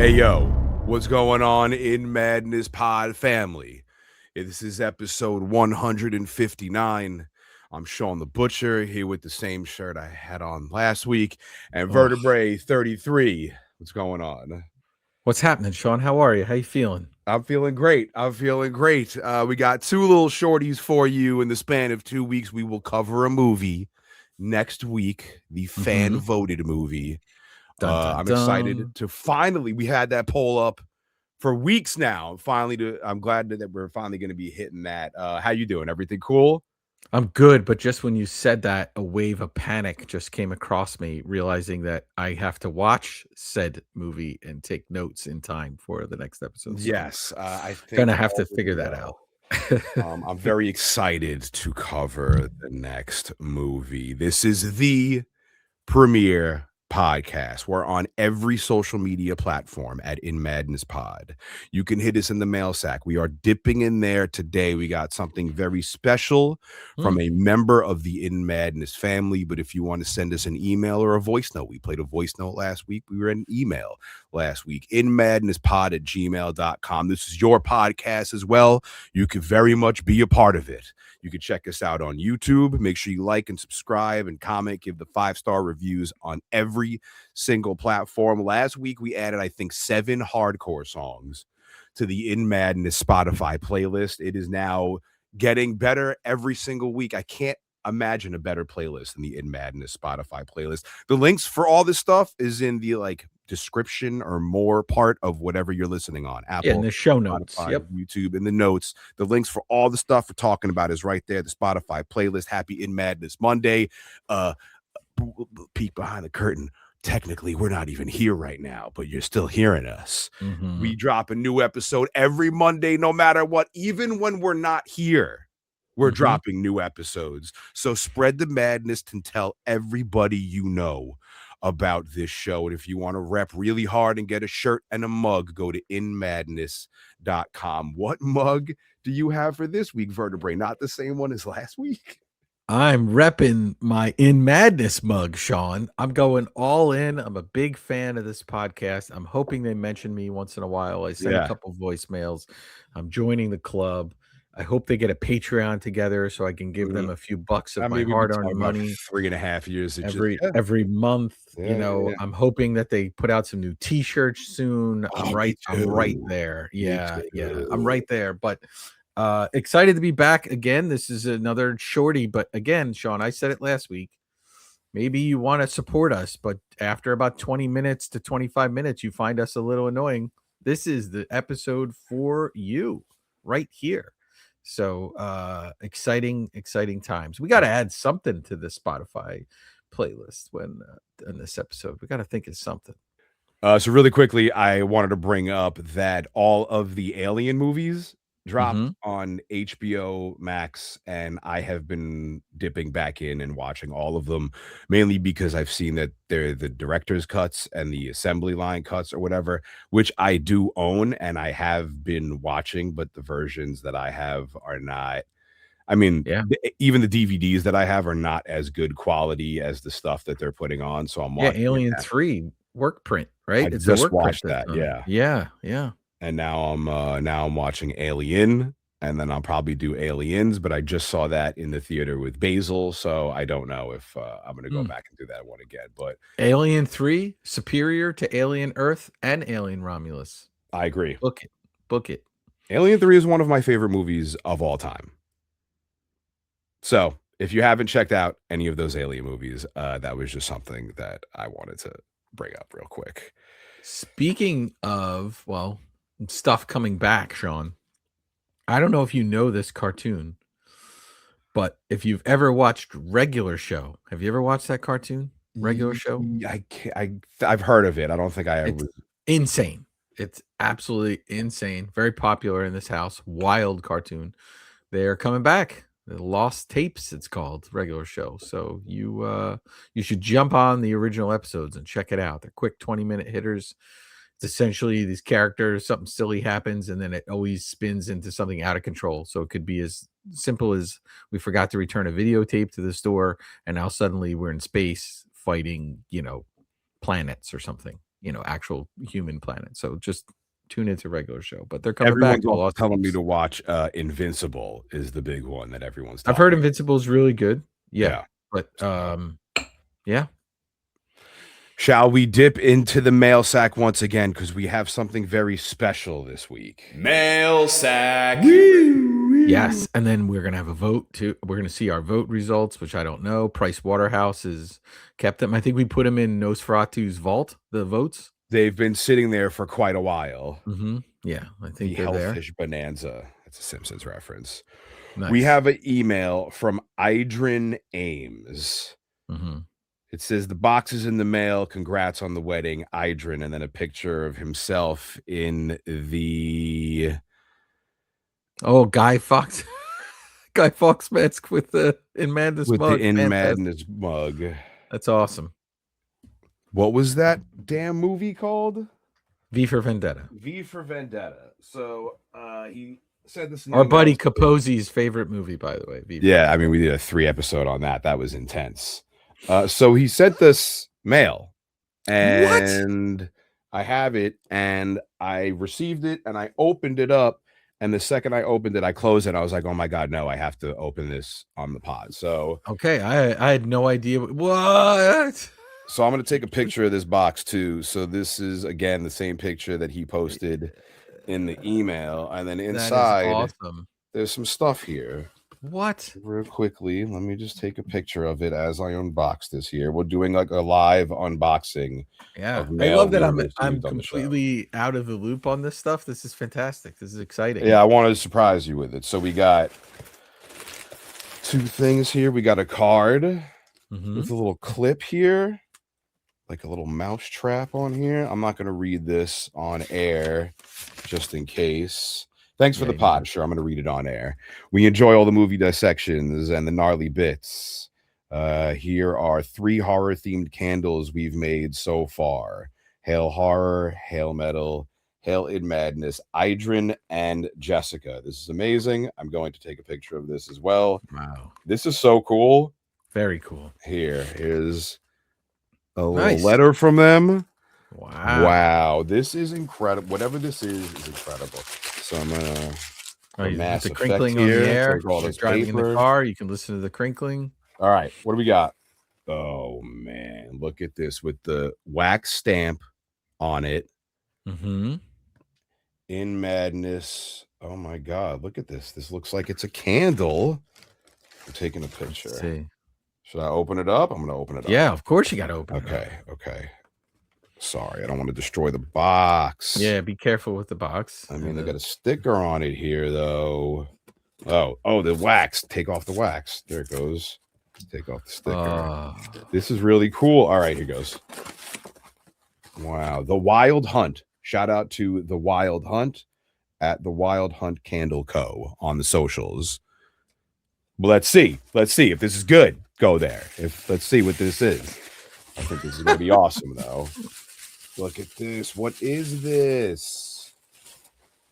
Hey, yo, what's going on in Madness Pod family? This is episode 159. I'm Shawn the Butcher here with the same shirt I had on last week. And Vertebrae33. What's going on? What's happening, Shawn? How are you? How you feeling? I'm feeling great. We got two little shorties for you in the span of 2 weeks. We will cover a movie next week, the fan-voted movie. Dun, dun, I'm excited dun. to finally, we had that poll up for weeks now. I'm glad that we're finally going to be hitting that. How you doing? Everything cool? I'm good, but just when you said that, a wave of panic just came across me, realizing that I have to watch said movie and take notes in time for the next episode. So Yes, I think gonna have to all will figure be that well. out. I'm very excited to cover the next movie. This is the premiere podcast. We're on every social media platform at In Madness Pod. You can hit us in the mail sack. We are dipping in there today. We got something very special from a member of the In Madness family. But if you want to send us an email or a voice note, we played a voice note last week. We were in email last week. inmadnesspod@gmail.com. This is your podcast as well. You could very much be a part of it. You can check us out on YouTube. Make sure you like and subscribe and comment. Give the 5-star reviews on every single platform. Last week, we added, I think, 7 hardcore songs to the In Madness Spotify playlist. It is now getting better every single week. I can't imagine a better playlist than the In Madness Spotify playlist. The links for all this stuff is in the description or more part of whatever you're listening on. Apple, in the show notes. Spotify, Yep. YouTube, in the notes. The links for all the stuff we're talking about is right there. The Spotify playlist. Happy In Madness Monday. Peek behind the curtain. Technically, we're not even here right now, but you're still hearing us. We drop a new episode every Monday, no matter what. Even when we're not here, we're dropping new episodes. So spread the madness and tell everybody you know about this show. And if you want to rep really hard and get a shirt and a mug, go to inmadness.com. What mug do you have for this week, Vertebrae? Not the same one as last week? I'm repping my In Madness mug, Shawn. I'm going all in. I'm a big fan of this podcast. I'm hoping they mention me once in a while. I sent a couple voicemails. I'm joining the club. I hope they get a Patreon together so I can give them a few bucks of my hard-earned money. 3.5 years every month. I'm hoping that they put out some new T-shirts soon. I'm right there. Yeah. I'm right there. But excited to be back again. This is another shorty, but again, Shawn, I said it last week. Maybe you want to support us, but after about 20 minutes to 25 minutes, you find us a little annoying. This is the episode for you right here. So exciting times. We got to add something to the Spotify playlist when in this episode. We got to think of something. So really quickly, I wanted to bring up that all of the Alien movies dropped on HBO Max, and I have been dipping back in and watching all of them, mainly because I've seen that they're the director's cuts and the assembly line cuts or whatever, which I do own and I have been watching, but the versions that I have are not. I mean, even the DVDs that I have are not as good quality as the stuff that they're putting on. So I'm watching Alien 3 work print, right? I just watched that. Yeah. And now I'm watching Alien, and then I'll probably do Aliens, but I just saw that in the theater with Basil, so I don't know if I'm going to go back and do that one again. But Alien 3 superior to Alien Earth and Alien Romulus. I agree. Book it. Alien 3 is one of my favorite movies of all time. So if you haven't checked out any of those Alien movies, that was just something that I wanted to bring up real quick. Speaking of, stuff coming back, Shawn, I don't know if you know this cartoon, but if you've ever watched Regular Show, have you ever watched that cartoon? Regular Show? I've heard of it. I don't think I ever. Insane. It's absolutely insane. Very popular in this house. Wild cartoon. They're coming back. The Lost Tapes, it's called, Regular Show. So you should jump on the original episodes and check it out. They're quick 20-minute hitters. It's essentially these characters, something silly happens, and then it always spins into something out of control. So it could be as simple as we forgot to return a videotape to the store, and now suddenly we're in space fighting, planets or something. actual human planet. So just tune into regular show. But they're coming Everyone's back. also telling me to watch Invincible is the big one that everyone's talking I've heard Invincible is really good. Yeah. But yeah. Shall we dip into the mail sack once again? Because we have something very special this week. Mail sack. Yes. And then we're going to have a vote too. We're going to see our vote results, which I don't know. Price Waterhouse has kept them. I think we put them in Nosferatu's vault, the votes. They've been sitting there for quite a while. Mm-hmm. Yeah, I think the they're there. Hellfish Bonanza. That's a Simpsons reference. Nice. We have an email from Idrin Ames. Mm-hmm. It says, the box is in the mail. Congrats on the wedding, Idrin. And then a picture of himself in the... Oh, Guy Fawkes. Guy Fawkes mask with the In Madness with mug. the In Fantastic. Madness mug. That's awesome. What was that damn movie called? V for Vendetta. V for Vendetta. So he said this in our buddy Capozzi's favorite movie, by the way. I mean, we did a 3 episode on that. That was intense. So he sent this mail, and what? I have it, and I received it, and I opened it up, and the second I opened it, I closed it. I was like, oh my God, no, I have to open this on the pod. So okay, I had no idea what. So I'm going to take a picture of this box too. So this is, again, the same picture that he posted in the email. And then inside, awesome. There's some stuff here. What? Real quickly, let me just take a picture of it as I unbox this here. We're doing like a live unboxing. Yeah, I love that I'm completely out of the loop on this stuff. This is fantastic. This is exciting. Yeah, I wanted to surprise you with it. So we got 2 things here. We got a card with a little clip here, like a little mouse trap on here. I'm not going to read this on air just in case. Thanks for the pod. Sure, I'm going to read it on air. We enjoy all the movie dissections and the gnarly bits. Here are 3 horror-themed candles we've made so far. Hail Horror, Hail Metal, Hail In Madness, Idrin, and Jessica. This is amazing. I'm going to take a picture of this as well. Wow. This is so cool. Very cool. Here's a little letter from them. Wow. This is incredible. Whatever this is incredible. So I'm gonna the crinkling on the air. You're driving in the car, you can listen to the crinkling. All right, what do we got? Oh man, look at this with the wax stamp on it. In Madness. Oh my God, look at this. This looks like it's a candle. I'm taking a picture. Let's see. Should I open it up? I'm gonna open it up. Yeah, of course you gotta open it up. Okay. Sorry, I don't want to destroy the box. Yeah, be careful with the box. I mean, they got a sticker on it here, though. Oh, the wax. Take off the wax. There it goes. Take off the sticker. This is really cool. All right, here goes. Wow. The Wild Hunt. Shout out to The Wild Hunt at The Wild Hunt Candle Co. on the socials. Well, let's see. Let's see if this is good. Go there. Let's see what this is. I think this is going to be awesome, though. Look at this. What is this?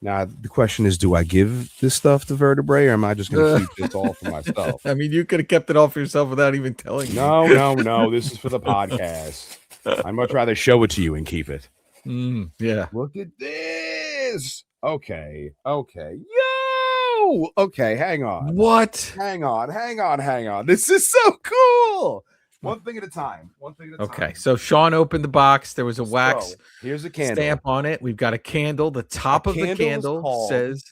Now, the question is, do I give this stuff to Vertebrae, or am I just going to keep this all for myself? I mean, you could have kept it all for yourself without even telling me. No. This is for the podcast. I'd much rather show it to you and keep it. Yeah. Look at this. Okay. Yo! Okay, hang on. What? Hang on. This is so cool. One thing at a time. Okay, so Shawn opened the box. There was a wax here's a candle stamp on it. We've got a candle. The top of the candle says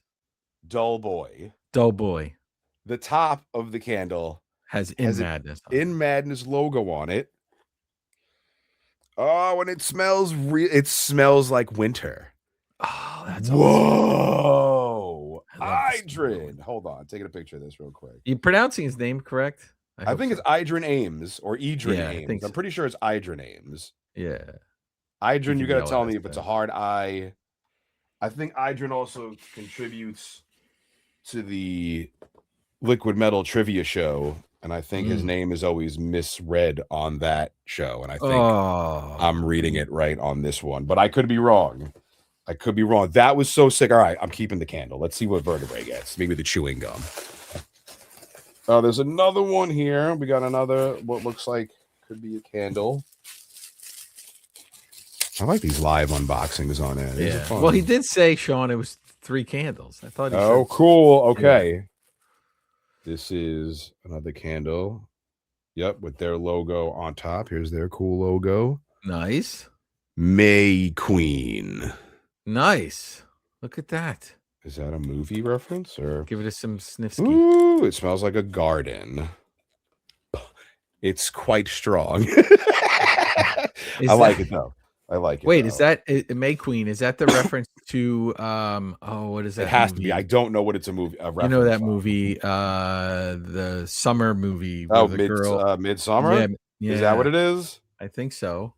Dull Boy. The top of the candle has In Madness. In Madness logo on it. Oh, and it smells it smells like winter. Oh, that's whoa. Idrin. Hold on, taking a picture of this real quick. You pronouncing his name correct? I think it's Idrin Ames or Idrin Ames. I'm pretty sure it's Idrin Ames. Yeah. Idrin, you got to tell me if it's a hard I. I think Idrin also contributes to the Liquid Metal trivia show, and I think his name is always misread on that show, and I think I'm reading it right on this one, but I could be wrong. That was so sick. All right, I'm keeping the candle. Let's see what Vertebrae gets. Maybe the chewing gum. There's another one here. We got another, what looks like could be a candle. I like these live unboxings on it. These are fun. Well, he did say, Shawn, it was 3 candles. I thought he Oh, said, cool. Okay. This is another candle. Yep, with their logo on top. Here's their cool logo. Nice. May Queen. Nice. Look at that. Is that a movie reference or give it some snifsky? Ooh, it smells like a garden. It's quite strong. I like it though. I like it. Wait, is that May Queen? Is that the reference to what is that? It has to be. I don't know what it's a movie. You know that movie, the summer movie. Oh, the girl, Midsummer. Yeah. Is that what it is? I think so.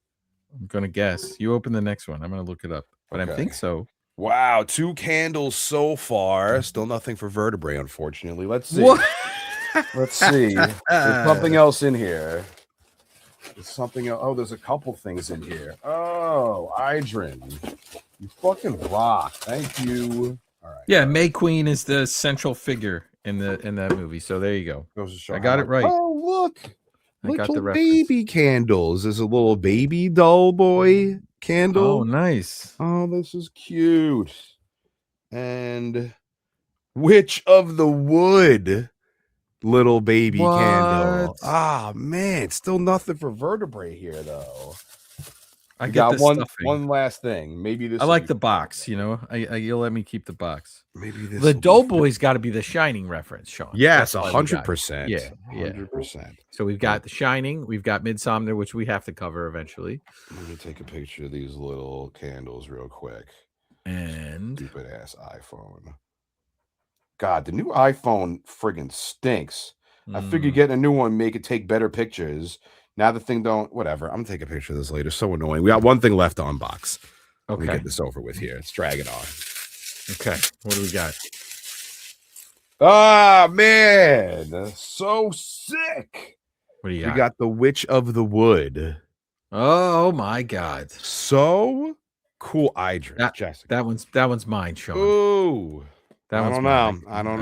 I'm gonna guess. You open the next one. I'm gonna look it up, but I think so. Wow, 2 candles so far. Still nothing for Vertebrae, unfortunately. Let's see. What? Let's see. There's something else in here. There's something else. Oh, there's a couple things in here. Oh, Idrin. You fucking rock. Thank you. All right. Yeah, May Queen is the central figure in that movie. So there you go. I got it right. Oh, look. I got the baby candles. There's a little baby doll boy candle. Oh, nice. Oh, this is cute. And Witch of the Wood little baby candle. Ah, man, still nothing for Vertebrae here though. I got one last thing. Maybe this. I like the box. You know, you'll let me keep the box. Maybe this. The Doughboy's got to be the Shining reference, Shawn. Yes, 100%. Yeah, 100%. So we've got the Shining. We've got Midsommar, which we have to cover eventually. Let me take a picture of these little candles real quick. And stupid ass iPhone. God, the new iPhone friggin' stinks. I figured getting a new one make it take better pictures. Now the thing don't, whatever. I'm gonna take a picture of this later. So annoying. We got one thing left to unbox. Okay. Let me get this over with here. Let's drag it on. Okay. What do we got? Ah, man. So sick. What do you got? We got the Witch of the Wood. Oh my God. So cool. Jessica. That one's mine, Shawn. Ooh. I don't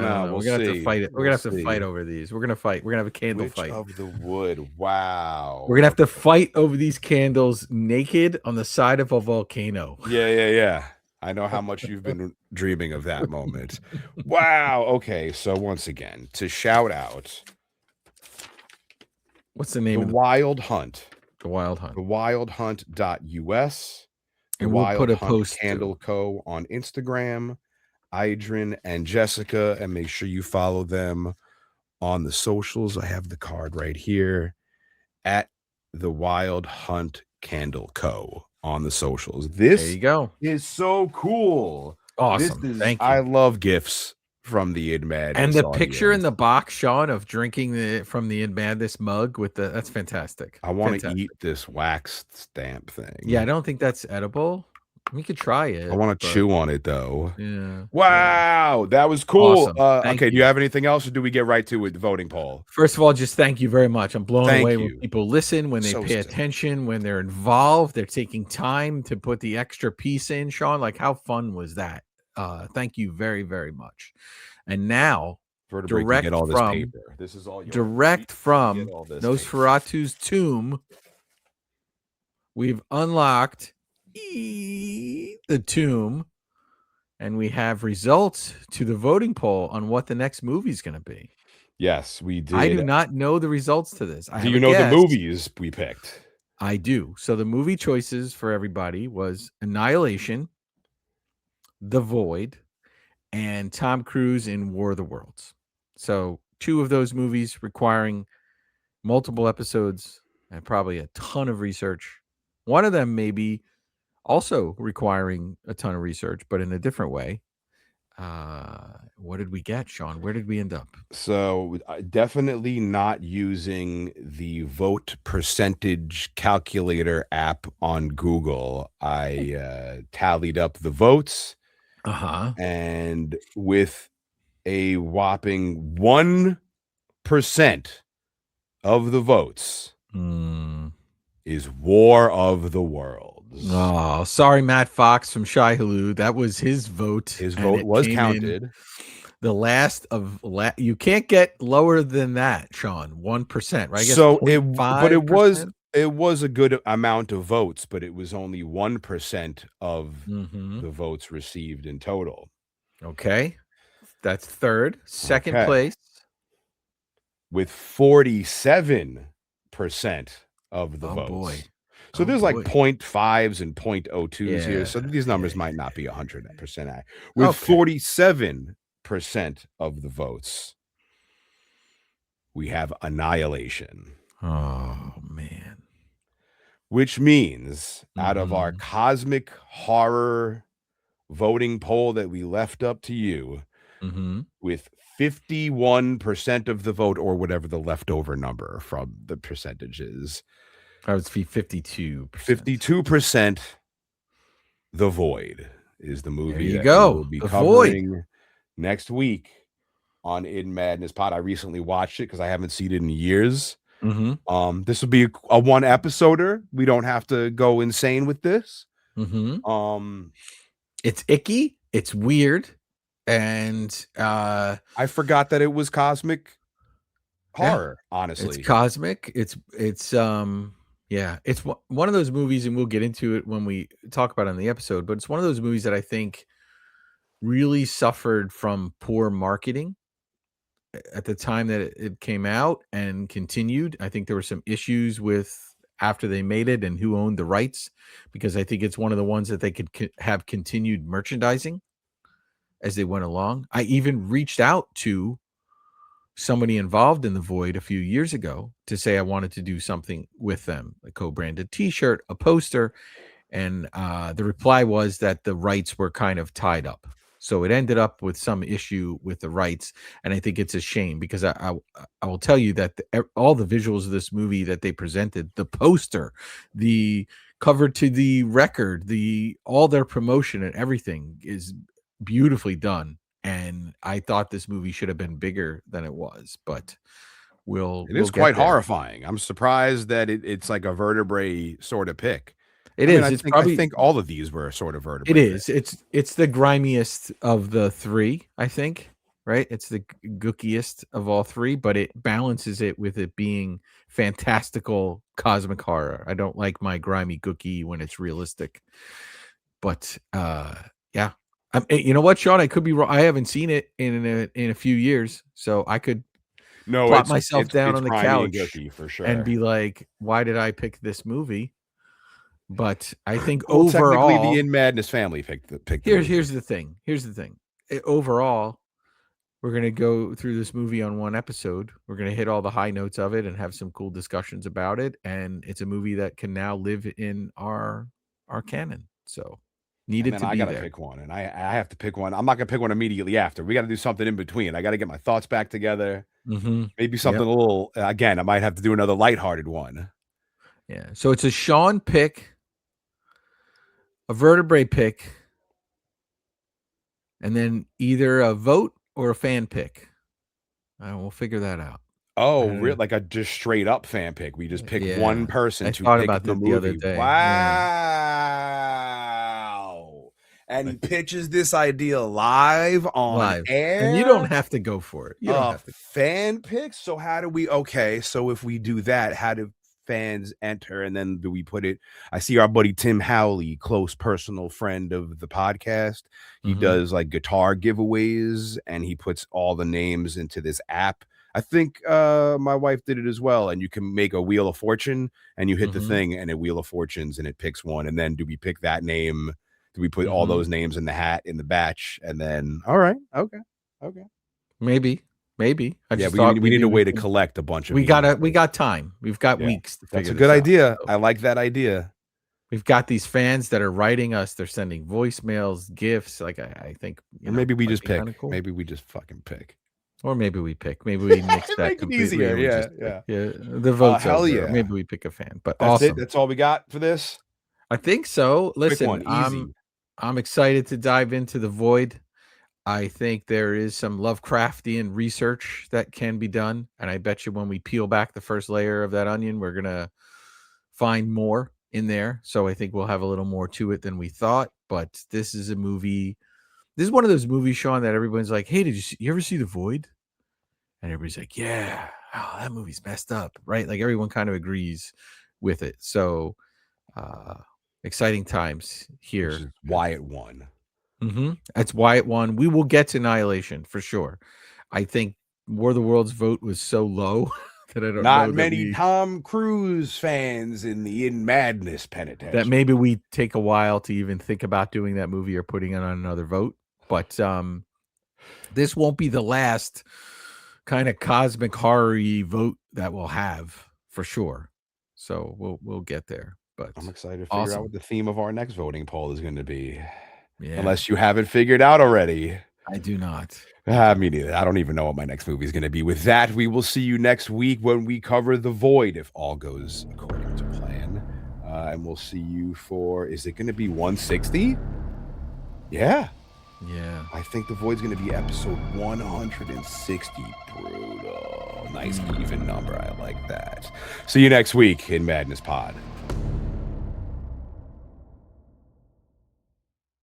know. We're gonna have to fight it. We're gonna have to fight over these. We're gonna fight. We're gonna have a candle fight. Witch of the Wood. Wow. We're gonna have to fight over these candles naked on the side of a volcano. Yeah. I know how much you've been dreaming of that moment. Wow. Okay. So once again, to shout out. What's the name of Wild Hunt? The Wild Hunt. thewildhunt.us. And we'll put a post Candle Co. on Instagram. Idrin and Jessica, and make sure you follow them on the socials. I have the card right here at the Wild Hunt Candle Co. on the socials. This there you go. Is so cool. Awesome. Thank you. I love gifts from the Id Madness. And the picture in the box, Shawn, of drinking from the Id Madness mug with that's fantastic. I want to eat this wax stamp thing. Yeah, I don't think that's edible. We could try it. I want to chew on it though. Yeah. Wow, that was cool. Awesome. Okay, do you have anything else, or do we get right to it? The voting poll. First of all, just thank you very much. I'm blown away when people listen, when they pay attention, when they're involved, they're taking time to put the extra piece in. Shawn, like how fun was that? Thank you very, very much. And now, direct from Nosferatu's tomb, we've unlocked the tomb, and we have results to the voting poll on what the next movie is going to be. Yes, we did. I do not know the results to this. Do you know the movies we picked? I do. So the movie choices for everybody was Annihilation, The Void, and Tom Cruise in War of the Worlds. So 2 of those movies requiring multiple episodes and probably a ton of research. One of them maybe also requiring a ton of research, but in a different way. What did we get, Shawn? Where did we end up? So definitely not using the vote percentage calculator app on Google. I tallied up the votes. And with a whopping 1% of the votes is War of the Worlds. Oh, sorry, Matt Fox from Shy Haloo. That was his vote. His vote was counted. The last of you can't get lower than that, Shawn. 1%, right? I guess so it It was a good amount of votes, but it was only 1% of the votes received in total. Okay. That's third. Second Okay. place. With 47% of the votes. Boy. So there's like 0.5s and 0.02s here. So these numbers might not be 100% accurate. With 47% of the votes, we have Annihilation. Oh, man. Which means out of our cosmic horror voting poll that we left up to you, with 51% of the vote, or whatever the leftover number from the percentages. I would be 52%. 52%. The Void is the movie that we will be covering next week on In Madness Pod. I recently watched it because I haven't seen it in years. This will be a one episoder. We don't have to go insane with this. It's icky. It's weird. And I forgot that it was cosmic horror, honestly. It's cosmic. It's one of those movies, and we'll get into it when we talk about it on the episode, but it's one of those movies that I think really suffered from poor marketing at the time that it came out and continued. I think there were some issues with after they made it and who owned the rights, because I think it's one of the ones that they could have continued merchandising as they went along. I even reached out to somebody involved in The Void a few years ago to say I wanted to do something with them, a co-branded t-shirt, a poster. And the reply was that the rights were kind of tied up. So it ended up with some issue with the rights. And I think it's a shame, because I will tell you that all the visuals of this movie that they presented, the poster, the cover to the record, all their promotion and everything is beautifully done. And I thought this movie should have been bigger than it was, but it is quite horrifying. I'm surprised that it's like a vertebrae sort of pick. I think all of these were sort of vertebrae. It is. It's the grimiest of the three, I think. Right? It's the gookiest of all three, but it balances it with it being fantastical cosmic horror. I don't like my grimy gookie when it's realistic, but yeah. You know what, Shawn? I could be wrong. I haven't seen it in a few years, so I could plop myself down on the couch for sure and be like, "Why did I pick this movie?" But I think overall, technically, the In Madness family picked. Here's the thing. Overall, we're gonna go through this movie on one episode. We're gonna hit all the high notes of it and have some cool discussions about it. And it's a movie that can now live in our canon. So. I gotta pick one, and I have to pick one. I'm not gonna pick one immediately after. We got to do something in between. I got to get my thoughts back together. Maybe something a little. Again, I might have to do another lighthearted one. Yeah. So it's a Shawn pick, a vertebrae pick, and then either a vote or a fan pick. We'll figure that out. Oh, really? Like a just straight up fan pick. We just pick one person to pick the movie. The other day. Wow. And he pitches this idea live on air. And you don't have to go for it. You don't have to. Fan picks? So how do we so if we do that, how do fans enter? And then do we put it? I see our buddy Tim Howley, close personal friend of the podcast. He does like guitar giveaways, and he puts all the names into this app. I think my wife did it as well. And you can make a Wheel of Fortune, and you hit the thing, and a Wheel of Fortunes, and it picks one. And then do we pick that name? Do we put all those names in the hat in the batch? And then, all right, okay. Maybe. We need a way to collect a bunch of. We got time. We've got weeks to figure. That's a good idea. I like that idea. We've got these fans that are writing us. They're sending voicemails, gifts. Like I think. Maybe we just pick. Cool. Maybe we just fucking pick. Or maybe we pick. Maybe we mix that completely. Easier. Yeah. The votes. Hell over. yeah. Maybe we pick a fan. But that's awesome. it. That's all we got for this. I think so. Listen, Quick one, easy. I'm excited to dive into The Void. I think there is some Lovecraftian research that can be done. And I bet you when we peel back the first layer of that onion, we're going to find more in there. So I think we'll have a little more to it than we thought. But this is a movie. This is one of those movies, Shawn, that everyone's like, hey, you ever see The Void? And everybody's like, yeah, that movie's messed up, right? Like everyone kind of agrees with it. So exciting times here. Which is why it won. That's why it won. We will get to Annihilation for sure. I think War of the Worlds vote was so low that I don't Not know many Tom Cruise fans in the In Madness penitentiary. That maybe we take a while to even think about doing that movie or putting it on another vote. But this won't be the last kind of cosmic horror-y vote that we'll have for sure. So we'll get there. But I'm excited to figure out what the theme of our next voting poll is going to be. Yeah. Unless you have it figured out already. I do not. Me neither. I don't even know what my next movie is going to be. With that, we will see you next week when we cover The Void, if all goes according to plan. And we'll see you for, is it going to be 160? Yeah. Yeah. I think The Void's going to be episode 160. Brutal. Nice even number. I like that. See you next week in Madness Pod.